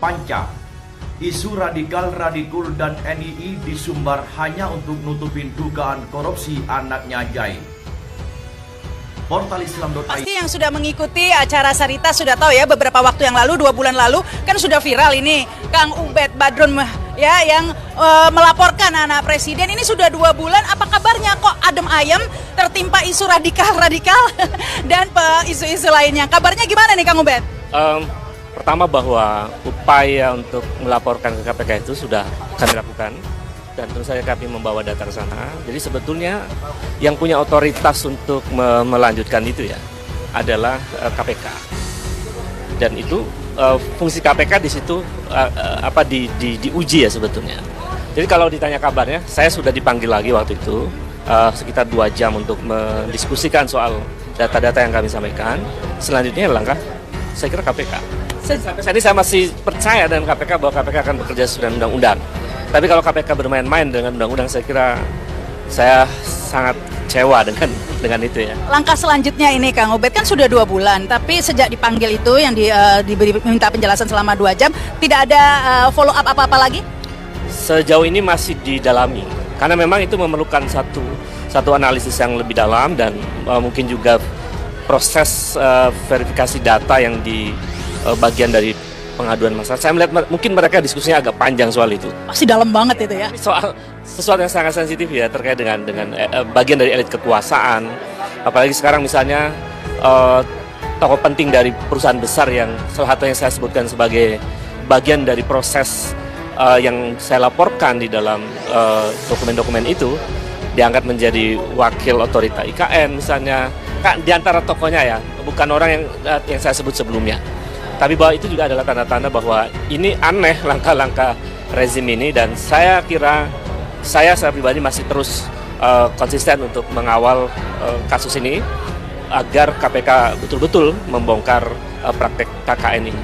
Panca, isu radikal-radikul dan NII disumbar hanya untuk nutupin dugaan korupsi anaknya Jai. Portal Islam.id. Pasti yang sudah mengikuti acara Sarita sudah tahu ya, beberapa waktu yang lalu, 2 bulan lalu kan sudah viral ini Kang Ubed Badrun ya yang melaporkan anak presiden. Ini sudah 2 bulan, apa kabarnya kok adem ayem tertimpa isu radikal dan isu-isu lainnya? Kabarnya gimana nih Kang Ubed? Pertama bahwa upaya untuk melaporkan ke KPK itu sudah kami lakukan. Dan tentu saja kami membawa data ke sana. Jadi sebetulnya yang punya otoritas untuk melanjutkan itu ya adalah KPK. Dan itu fungsi KPK di situ diuji ya sebetulnya. Jadi kalau ditanya kabarnya, saya sudah dipanggil lagi waktu itu sekitar 2 jam untuk mendiskusikan soal data-data yang kami sampaikan. Selanjutnya langkah saya kira KPK. Sampai saat ini saya masih percaya dengan KPK bahwa KPK akan bekerja sesuai dengan undang-undang. Tapi kalau KPK bermain-main dengan undang-undang, saya kira saya sangat kecewa dengan itu ya. Langkah selanjutnya ini Kang Ubed kan sudah 2 bulan, tapi sejak dipanggil itu yang diminta penjelasan selama 2 jam, tidak ada follow up apa-apa lagi? Sejauh ini masih didalami, karena memang itu memerlukan satu analisis yang lebih dalam dan mungkin juga proses verifikasi data yang di bagian dari pengaduan masyarakat. Saya melihat mungkin mereka diskusinya agak panjang soal itu. Pasti dalam banget itu ya. Soal sesuatu yang sangat sensitif ya terkait dengan bagian dari elit kekuasaan. Apalagi sekarang misalnya tokoh penting dari perusahaan besar yang salah satu yang saya sebutkan sebagai bagian dari proses yang saya laporkan di dalam dokumen-dokumen itu diangkat menjadi wakil otorita IKN misalnya. Di antara tokohnya ya, bukan orang yang saya sebut sebelumnya. Tapi bahwa itu juga adalah tanda-tanda bahwa ini aneh langkah-langkah rezim ini, dan saya kira saya pribadi masih terus konsisten untuk mengawal kasus ini agar KPK betul-betul membongkar praktek KKN ini.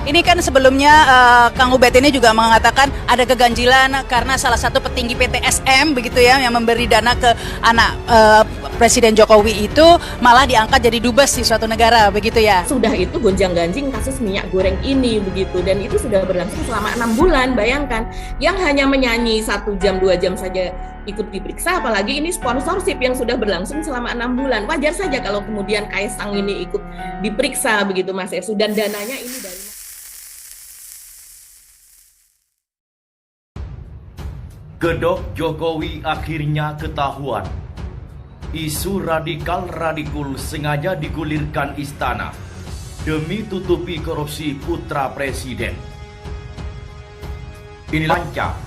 Ini kan sebelumnya Kang Ubed ini juga mengatakan ada keganjilan karena salah satu petinggi PT SM begitu ya yang memberi dana ke anak Presiden Jokowi itu malah diangkat jadi dubes di suatu negara begitu ya. Sudah itu gonjang-ganjing kasus minyak goreng ini begitu, dan itu sudah berlangsung selama 6 bulan. Bayangkan yang hanya menyanyi 1 jam 2 jam saja ikut diperiksa, apalagi ini sponsorship yang sudah berlangsung selama 6 bulan. Wajar saja kalau kemudian Kaisang ini ikut diperiksa begitu Mas Ersu, dan dananya ini dari Gedok Jokowi akhirnya ketahuan. Isu radikal-radikul sengaja digulirkan istana demi tutupi korupsi putra presiden. Ini Panca,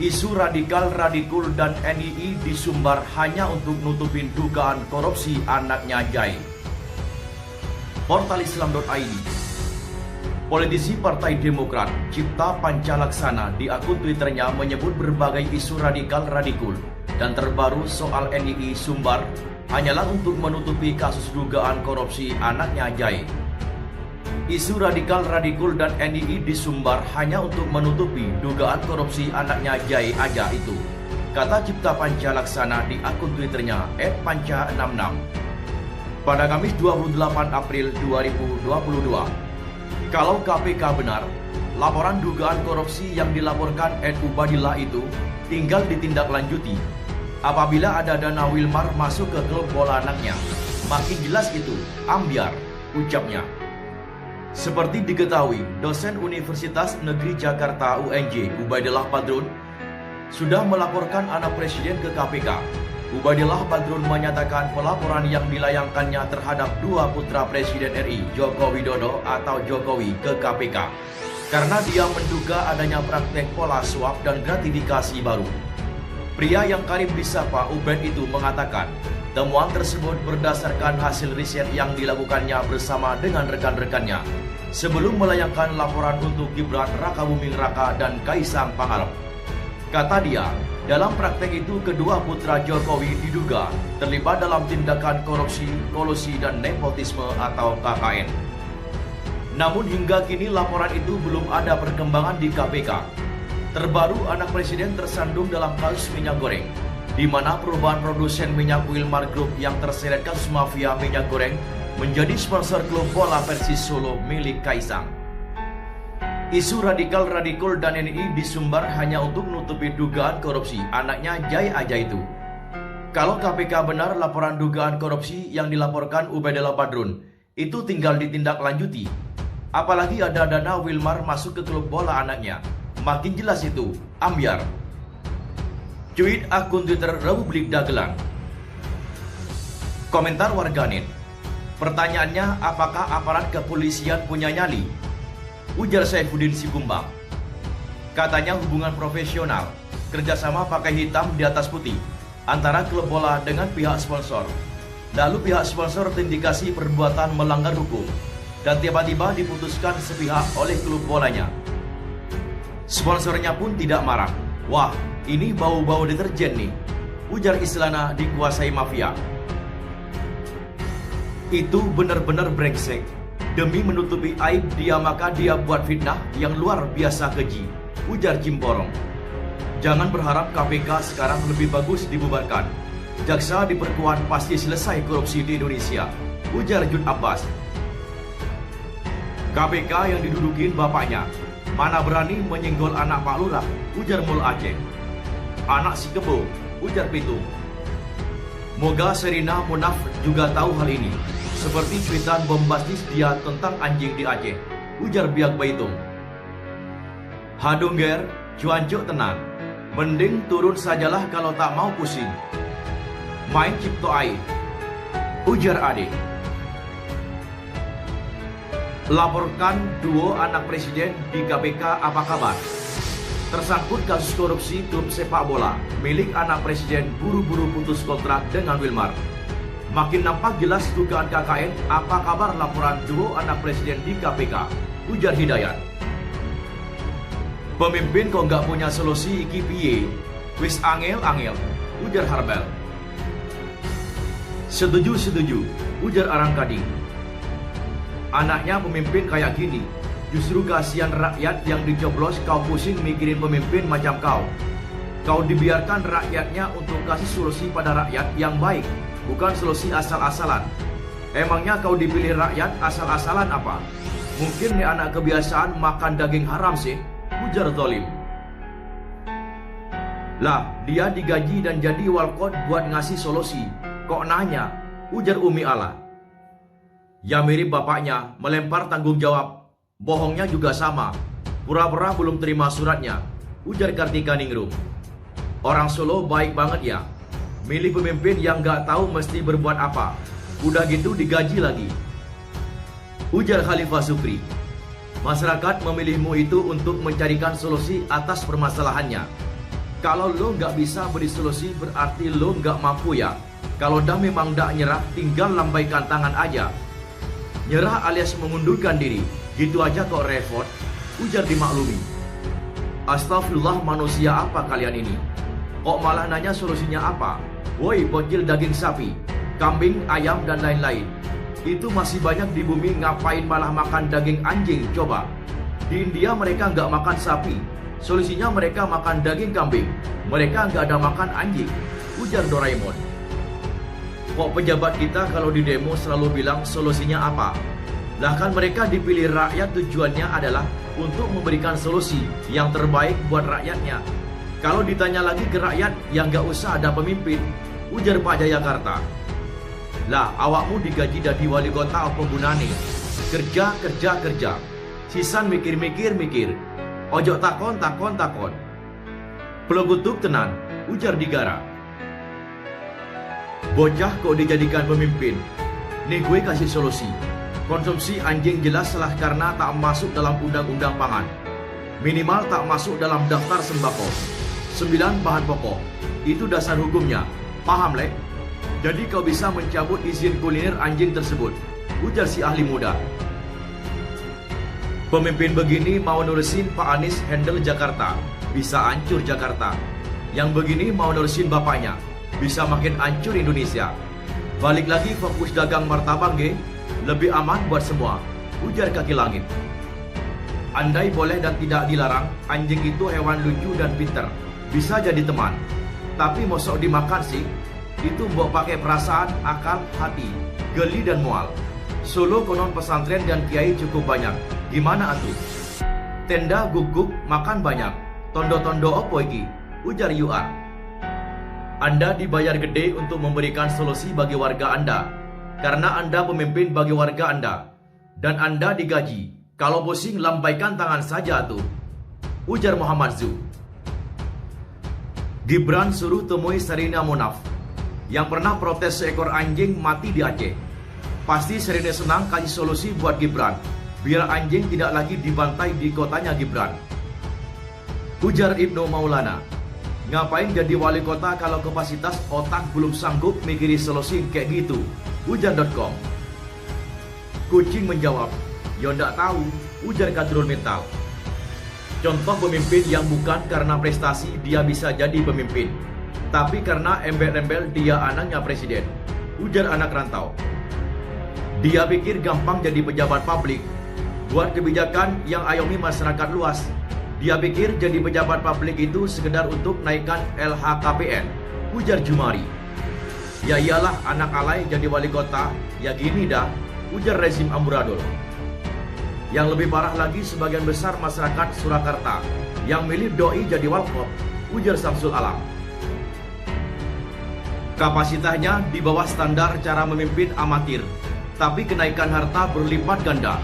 isu radikal-radikul dan NII disumbar hanya untuk nutupin dugaan korupsi anaknya Jai. Portal Islam.id. Politisi Partai Demokrat Cipta Pancalaksana di akun Twitternya menyebut berbagai isu radikal-radikul dan terbaru soal NII sumbar hanyalah untuk menutupi kasus dugaan korupsi anaknya Jai. Isu radikal-radikul dan NII disumbar hanya untuk menutupi dugaan korupsi anaknya Jai aja itu, kata Cipta Pancalaksana di akun Twitternya @panca66 pada Kamis 28 April 2022. Kalau KPK benar, laporan dugaan korupsi yang dilaporkan Ed Ubadillah itu tinggal ditindaklanjuti. Apabila ada dana Wilmar masuk ke klub bola anaknya, makin jelas itu ambyar, ucapnya. Seperti diketahui, dosen Universitas Negeri Jakarta UNJ Ubadillah Badrun sudah melaporkan anak presiden ke KPK. Ubadillah Badrun menyatakan pelaporan yang dilayangkannya terhadap 2 putra Presiden RI, Joko Widodo atau Jokowi, ke KPK karena dia menduga adanya praktek pola suap dan gratifikasi baru. Pria yang karib disapa Ubed itu mengatakan, temuan tersebut berdasarkan hasil riset yang dilakukannya bersama dengan rekan-rekannya sebelum melayangkan laporan untuk Gibran Rakabuming Raka dan Kaisang Pangarep. Kata dia, dalam praktek itu kedua putra Jokowi diduga terlibat dalam tindakan korupsi, kolusi, dan nepotisme atau KKN. Namun hingga kini laporan itu belum ada perkembangan di KPK. Terbaru anak presiden tersandung dalam kasus minyak goreng, di mana perubahan produsen minyak Wilmar Group yang terseret kasus mafia minyak goreng menjadi sponsor klub bola Persis Solo milik Kaisang. Isu radikal dan NI disumbar hanya untuk nutupi dugaan korupsi anaknya Jai Aja itu. Kalau KPK benar laporan dugaan korupsi yang dilaporkan Ubaidillah Badrun, itu tinggal ditindaklanjuti. Apalagi ada dana Wilmar masuk ke klub bola anaknya. Makin jelas itu, ambyar. Cuit akun Twitter Republik Dagelan. Komentar warganet. Pertanyaannya, apakah aparat kepolisian punya nyali? Ujar Saifuddin Sikumbang. Katanya hubungan profesional, kerjasama pakai hitam di atas putih antara klub bola dengan pihak sponsor. Lalu pihak sponsor terindikasi perbuatan melanggar hukum dan tiba-tiba diputuskan sepihak oleh klub bolanya. Sponsornya pun tidak marah. Wah, ini bau-bau deterjen nih, ujar Islana dikuasai mafia. Itu benar-benar brengsek. Demi menutupi aib dia maka dia buat fitnah yang luar biasa keji, ujar Cimborong. Jangan berharap KPK sekarang lebih bagus dibubarkan. Jaksa diperkuat pasti selesai korupsi di Indonesia, ujar Jun Abbas. KPK yang didudukin bapaknya, mana berani menyenggol anak Pak Lurah, ujar Mul Aceh. Anak si kebo, ujar Pitung. Moga Serina Munaf juga tahu hal ini. Seperti cuitan bombastis dia tentang anjing di Aceh, ujar Biak Baitung. Hadungger, cuancuk tenang. Mending turun sajalah kalau tak mau pusing. Main cipto air, ujar Ade. Laporkan duo anak presiden di KPK apa kabar? Tersangkut kasus korupsi klub sepak bola milik anak presiden buru-buru putus kontrak dengan Wilmar. Makin nampak jelas dugaan KKN apa kabar laporan duo anak presiden di KPK, ujar Hidayat. Pemimpin kok nggak punya solusi iki piye? Wis angel, ujar Harbel. Setuju, ujar Arang Kading. Anaknya pemimpin kayak gini, justru kasihan rakyat yang dicoblos kau pusing mikirin pemimpin macam kau. Kau dibiarkan rakyatnya untuk kasih solusi pada rakyat yang baik, bukan solusi asal-asalan. Emangnya kau dipilih rakyat asal-asalan apa? Mungkin nih anak kebiasaan makan daging haram sih, ujar Zolim. Lah, dia digaji dan jadi walkot buat ngasih solusi. Kok nanya? Ujar Umi Ala. Ya mirip bapaknya, melempar tanggung jawab. Bohongnya juga sama. Pura-pura belum terima suratnya, ujar Kartika Ningrum. Orang Solo baik banget ya. Milih pemimpin yang gak tahu mesti berbuat apa. Udah gitu digaji lagi, ujar Khalifah Sukri. Masyarakat memilihmu itu untuk mencarikan solusi atas permasalahannya. Kalau lo gak bisa beri solusi berarti lo gak mampu ya. Kalau dah memang gak nyerah, tinggal lambaikan tangan aja. Nyerah alias mengundurkan diri, gitu aja kok repot, ujar dimaklumi. Astagfirullah, manusia apa kalian ini? Kok malah nanya solusinya apa? Woi bocil daging sapi, kambing, ayam dan lain-lain. Itu masih banyak di bumi, ngapain malah makan daging anjing coba? Di India mereka nggak makan sapi, solusinya mereka makan daging kambing. Mereka nggak ada makan anjing, ujar Doraemon. Kok pejabat kita kalau di demo selalu bilang solusinya apa? Lah kan mereka dipilih rakyat tujuannya adalah untuk memberikan solusi yang terbaik buat rakyatnya. Kalau ditanya lagi ke rakyat, yang gak usah ada pemimpin, ujar Pak Jayakarta. Lah, awakmu digaji dari wali kota apa gunane? Kerja. Sisan mikir. Ojo takon. Pelogutuk tenan, ujar Digara. Bocah kok dijadikan pemimpin? Nih gue kasih solusi. Konsumsi anjing jelas salah karena tak masuk dalam undang-undang pangan. Minimal tak masuk dalam daftar sembako. 9 bahan pokok, itu dasar hukumnya. Paham, Lek? Jadi kau bisa mencabut izin kuliner anjing tersebut, ujar si ahli muda. Pemimpin begini mau nurusin Pak Anies handle Jakarta, bisa hancur Jakarta. Yang begini mau nurusin bapaknya, bisa makin hancur Indonesia. Balik lagi fokus dagang martabak ge, lebih aman buat semua, ujar Kaki Langit. Andai boleh dan tidak dilarang, anjing itu hewan lucu dan pintar, bisa jadi teman. Tapi mosok dimakan sih, itu mbok pakai perasaan, akal, hati, geli dan mual. Solo konon pesantren dan kiai cukup banyak, gimana atuh? Tenda guguk makan banyak. Tondo-tondo opo iki? Ujar UR. Anda dibayar gede untuk memberikan solusi bagi warga Anda. Karena Anda pemimpin bagi warga Anda. Dan Anda digaji. Kalau pusing lambaikan tangan saja tuh. Ujar Muhammad Zu. Gibran suruh temui Sherina Munaf yang pernah protes seekor anjing mati di Aceh. Pasti Sherina senang kasih solusi buat Gibran, biar anjing tidak lagi dibantai di kotanya Gibran. Ujar Ibnu Maulana. Ngapain jadi wali kota kalau kapasitas otak belum sanggup mikirin solusi kayak gitu? Ujar.com. Kucing menjawab, ya ndak tahu. Ujar Kadrul Mental. Contoh pemimpin yang bukan karena prestasi dia bisa jadi pemimpin, tapi karena embel-embel dia anaknya presiden. Ujar anak rantau. Dia pikir gampang jadi pejabat publik, buat kebijakan yang ayomi masyarakat luas. Dia pikir jadi pejabat publik itu sekedar untuk naikkan LHKPN. Ujar Jumari. Ya iyalah anak alay jadi wali kota, ya gini dah. Ujar rezim amburadul. Yang lebih parah lagi sebagian besar masyarakat Surakarta yang milih doi jadi walkot. Ujar Samsul Alam. Kapasitasnya di bawah standar cara memimpin amatir, tapi kenaikan harta berlipat ganda.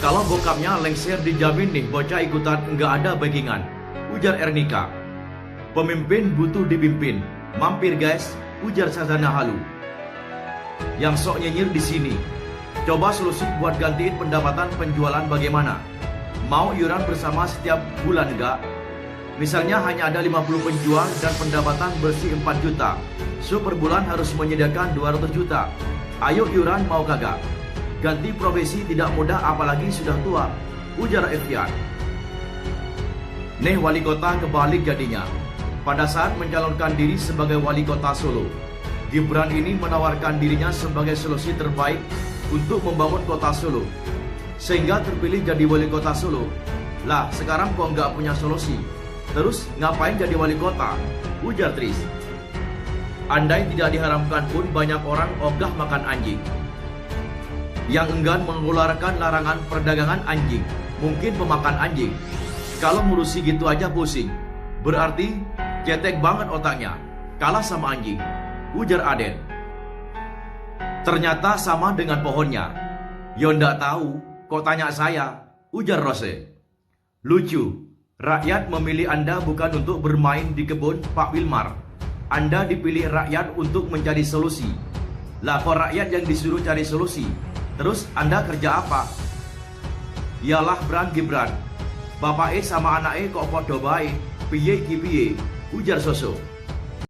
Kalau bokapnya lengser dijamin nih bocah ikutan enggak ada backingan. Ujar Ernika. Pemimpin butuh dipimpin. Mampir guys. Ujar Sazana Halu. Yang sok nyinyir di sini. Coba solusi buat gantiin pendapatan penjualan bagaimana? Mau iuran bersama setiap bulan enggak? Misalnya hanya ada 50 penjual dan pendapatan bersih 4 juta. So per bulan harus menyediakan 200 juta. Ayo iuran mau kagak? Ganti profesi tidak mudah apalagi sudah tua. Ujar Evian. Nih wali kota kebalik jadinya. Pada saat mencalonkan diri sebagai wali kota Solo, Gibran ini menawarkan dirinya sebagai solusi terbaik untuk membangun kota Solo, sehingga terpilih jadi wali kota Solo. Lah sekarang kok nggak punya solusi, terus ngapain jadi wali kota? Ujar Tris. Andai tidak diharamkan pun banyak orang ogah makan anjing. Yang enggan mengeluarkan larangan perdagangan anjing, mungkin pemakan anjing. Kalau ngurusi gitu aja pusing, berarti cetek banget otaknya, kalah sama anjing. Ujar Aden. Ternyata sama dengan pohonnya. Yo ndak tahu, kok tanya saya? Ujar Rose. Lucu, rakyat memilih Anda bukan untuk bermain di kebun Pak Wilmar. Anda dipilih rakyat untuk mencari solusi. Lah kok rakyat yang disuruh cari solusi? Terus Anda kerja apa? Yalah Bran Gibran. Bapak sama anak kok podo bae. Piye ki piye? Ujar Soso.